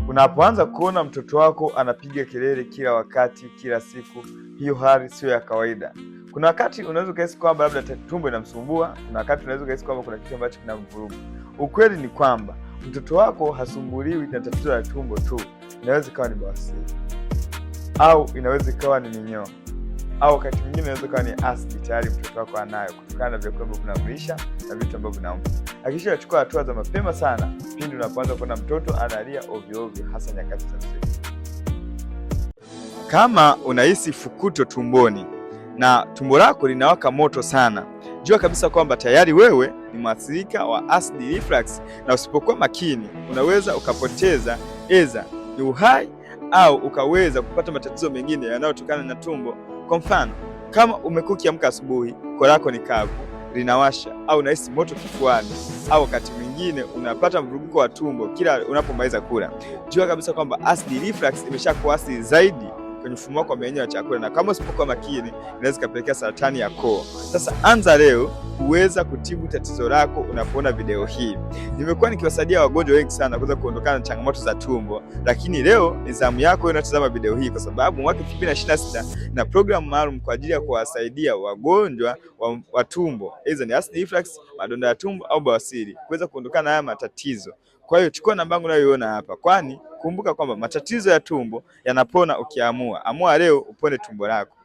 Unapoanza kuona mtoto wako anapiga kelele kila wakati, kila siku, hiyo hali sio ya kawaida. Kuna wakati unaweza kuhisi kwamba labda tumbo inamsumbua, kuna wakati unaweza kuhisi kwamba kuna kitu ambacho kinamvuruga. Ukweli ni kwamba mtoto wako hasumbuliwi na tatizo la tumbo tu. Inaweza ikawa ni bawasiri, au inaweza ikawa ni minyoo, au wakati mwingine inaweza ikawa ni asidi tayari mtoto wako anayo kutokana na vyakula ambavyo vinamlisha na vitu ambavyo vinampa. Hakikisha unachukua hatua za mapema sana pindi unapoanza kuona mtoto analia ovyo ovyo, hasa nyakati za usiku. Kama unahisi fukuto tumboni na tumbo lako linawaka moto sana, jua kabisa kwamba tayari wewe ni mwathirika wa acid reflux, na usipokuwa makini unaweza ukapoteza ni uhai au ukaweza kupata matatizo mengine yanayotokana na tumbo. Kwa mfano, kama umekuwa ukiamka asubuhi, koo lako ni kavu, linawasha au unahisi moto kifuani, au wakati mwingine unapata mvuruguko wa tumbo kila unapomaliza kula, jua kabisa kwamba acid reflux imeshakuathiri zaidi kwenye mfumo wako wa mmeng'enyo wa chakula, na kama usipokuwa makini inaweza kupelekea saratani ya koo. Sasa anza leo kuweza kutibu tatizo lako unapoona video hii. Nimekuwa nikiwasaidia wagonjwa wengi sana kuweza kuondokana na changamoto za tumbo, lakini leo ni zamu yako wewe unatazama video hii, kwa sababu mwaka 2026 na programu maalum kwa ajili ya kuwasaidia wagonjwa wa tumbo, hizo ni acid reflux, madonda ya tumbo au bawasiri, kuweza kuondokana na haya matatizo. Kwa hiyo chukua namba yangu unayoiona hapa, kwani kumbuka kwamba matatizo ya tumbo yanapona ukiamua. Amua leo upone tumbo lako.